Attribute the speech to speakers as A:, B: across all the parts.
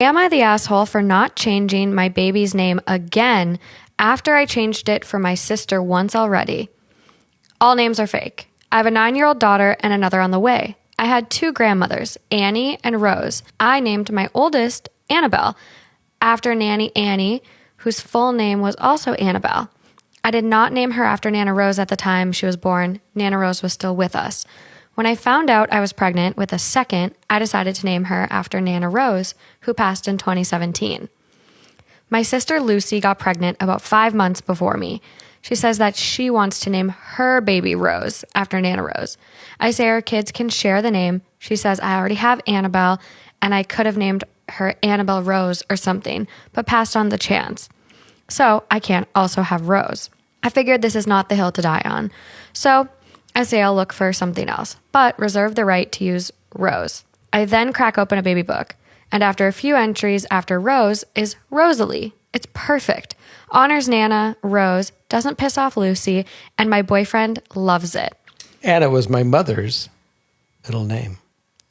A: Am I the asshole for not changing my baby's name again after I changed it for my sister once already? All names are fake. I have a 9-year-old daughter and another on the way. I had 2 grandmothers, Annie and Rose. I named my oldest Annabelle after Nanny Annie, whose full name was also Annabelle. I did not name her after Nana Rose at the time she was born. Nana Rose was still with us. When I found out I was pregnant with a second, I decided to name her after Nana Rose, who passed in 2017. My sister Lucy got pregnant about 5 months before me. She says that she wants to name her baby Rose after Nana Rose. I say our kids can share the name. She says I already have Annabelle, and I could have named her Annabelle Rose or something, but passed on the chance. So I can't also have Rose. I figured this is not the hill to die on. So I say I'll look for something else, but reserve the right to use Rose. I then crack open a baby book, and after a few entries after Rose is Rosalie. It's perfect. Honors Nana, Rose, doesn't piss off Lucy, and my boyfriend loves it.
B: And it was my mother's middle name.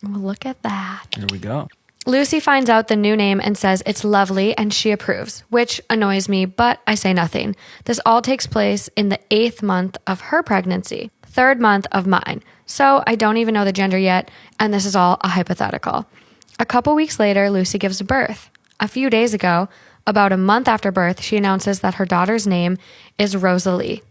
A: Well, look at that.
C: Here we go.
A: Lucy finds out the new name and says it's lovely, and she approves, which annoys me, but I say nothing. This all takes place in the 8th month of her pregnancy, 3rd month of mine. So I don't even know the gender yet, and this is all a hypothetical. A couple weeks later, Lucy gives birth. A few days ago, about a month after birth, she announces that her daughter's name is Rosalie.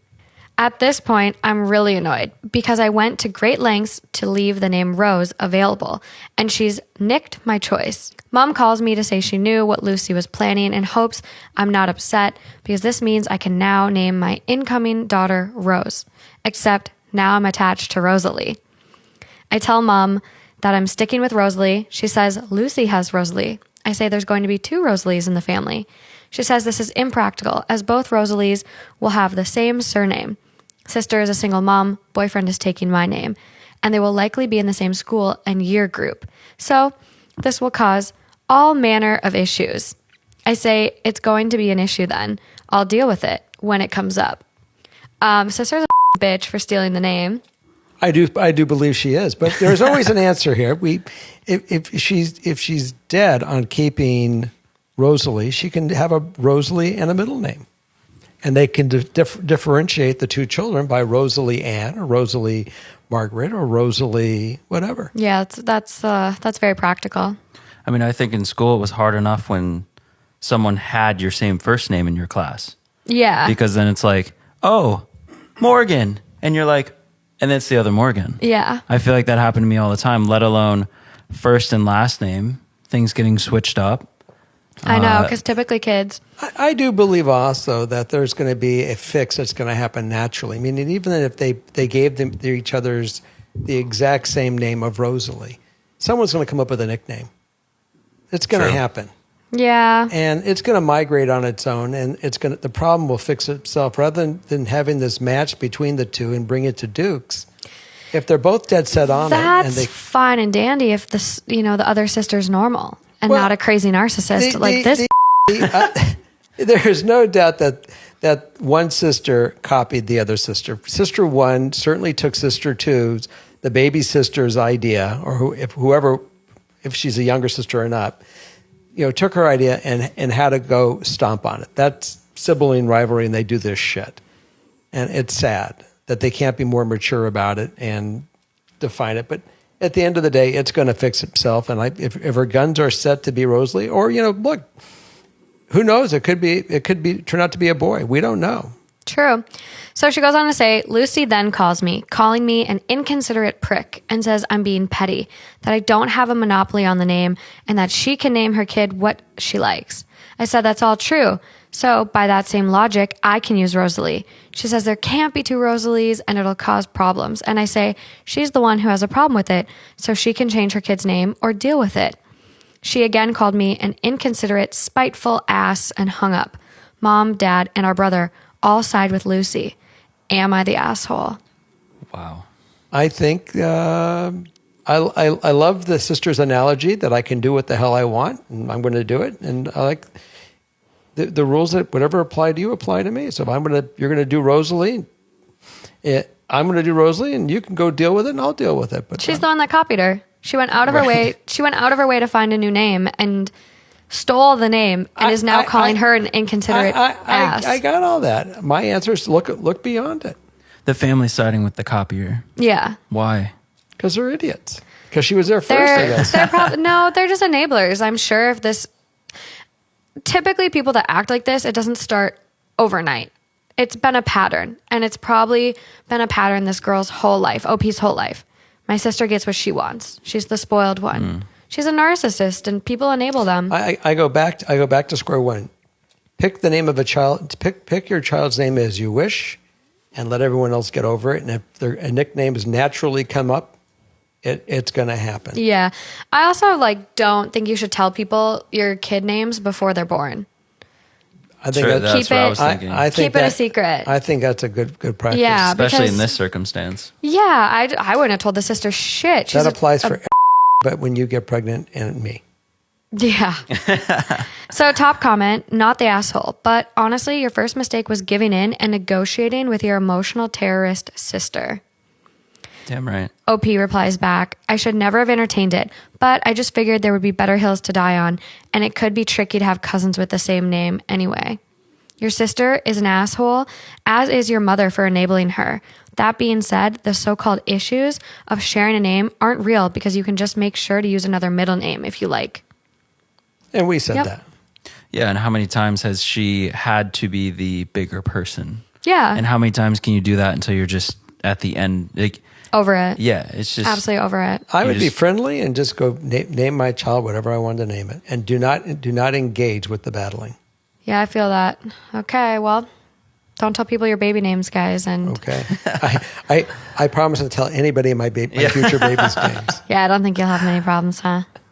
A: At this point, I'm really annoyed because I went to great lengths to leave the name Rose available, and she's nicked my choice. Mom calls me to say she knew what Lucy was planning and hopes I'm not upset because this means I can now name my incoming daughter Rose, except now I'm attached to Rosalie. I tell Mom that I'm sticking with Rosalie. She says Lucy has Rosalie. I say there's going to be 2 Rosalies in the family. She says this is impractical as both Rosalies will have the same surname. Sister is a single mom, boyfriend is taking my name, and they will likely be in the same school and year group. So this will cause all manner of issues. I say it's going to be an issue then. I'll deal with it when it comes up. Sister's a bitch for stealing the name.
B: I do believe she is, but there's always an answer here. If she's dead on keeping Rosalie, she can have a Rosalie and a middle name, and they can differentiate the 2 children by Rosalie Ann or Rosalie Margaret or Rosalie whatever.
A: Yeah, that's very practical.
C: I mean, I think in school it was hard enough when someone had your same first name in your class.
A: Yeah,
C: Because then it's like, oh, Morgan. And you're like, and it's the other Morgan.
A: yeah.
C: I feel like that happened to me all the time, let alone first and last name, things getting switched up.
A: I know, because typically kids.
B: I do believe also that there's going to be a fix that's going to happen naturally. I mean, and even if they gave them each other's the exact same name of Rosalie, someone's going to come up with a nickname. It's going to happen.
A: Yeah.
B: And it's going to migrate on its own, and the problem will fix itself rather than having this match between the 2 and bring it to Dukes. If they're both dead set on
A: That's
B: it, and
A: fine and dandy if the other sister's normal and not a crazy narcissist like this.
B: There's no doubt that one sister copied the other sister. Sister 1 certainly took sister 2's, the baby sister's idea, or if she's a younger sister or not, took her idea and had to go stomp on it. That's sibling rivalry, and they do this shit. And it's sad that they can't be more mature about it and define it. But at the end of the day, it's going to fix itself. And if her guns are set to be Rosalie, or, look, who knows? It could turn out to be a boy. We don't know.
A: True. So she goes on to say, Lucy then calls me, calling me an inconsiderate prick, and says I'm being petty, that I don't have a monopoly on the name, and that she can name her kid what she likes. I said that's all true. So by that same logic, I can use Rosalie. She says there can't be 2 Rosalies and it'll cause problems. And I say she's the one who has a problem with it, so she can change her kid's name or deal with it. She again called me an inconsiderate, spiteful ass and hung up. Mom, Dad, and our brother all side with Lucy. Am I the asshole?
C: Wow.
B: I think I love the sister's analogy that I can do what the hell I want, and I'm going to do it. And I like the rules that whatever apply to you apply to me. So if you're going to do Rosalie, I'm going to do Rosalie, and you can go deal with it, and I'll deal with it. But
A: she's the one that copied her. She went out of her way. She went out of her way to find a new name, and stole the name and is now calling her an inconsiderate ass.
B: I got all that. My answer is look beyond it.
C: The family siding with the copier.
A: Yeah.
C: Why?
B: Because they're idiots. Because she was there first, I guess.
A: They're just enablers. I'm sure if this, typically people that act like this, it doesn't start overnight. It's been a pattern, and it's probably been a pattern this girl's whole life, OP's whole life. My sister gets what she wants. She's the spoiled one. She's a narcissist, and people enable them.
B: I go back to square one. Pick the name of a child. Pick your child's name as you wish, and let everyone else get over it. And if a nickname has naturally come up, it's going to happen.
A: Yeah. I also don't think you should tell people your kid names before they're born.
B: I think
C: that's what I was thinking.
A: Keep it a secret.
B: I think that's a good practice.
A: Yeah,
C: especially in this circumstance.
A: Yeah, I wouldn't have told the sister shit.
B: That applies for but when you get pregnant and me.
A: Yeah. So top comment, not the asshole, but honestly, your first mistake was giving in and negotiating with your emotional terrorist sister.
C: Damn right.
A: OP replies back, I should never have entertained it, but I just figured there would be better hills to die on, and it could be tricky to have cousins with the same name anyway. Your sister is an asshole, as is your mother for enabling her. That being said, the so-called issues of sharing a name aren't real because you can just make sure to use another middle name if you like.
B: And we said that.
C: Yeah, and how many times has she had to be the bigger person?
A: Yeah.
C: And how many times can you do that until you're just at the end?
A: Over it.
C: Yeah, it's just
A: absolutely over it.
B: I would be friendly and just go name my child whatever I wanted to name it, and do not engage with the battling.
A: Yeah, I feel that. Okay, well, don't tell people your baby names, guys. And
B: okay, I promise to tell anybody my future baby's names.
A: Yeah, I don't think you'll have many problems, huh?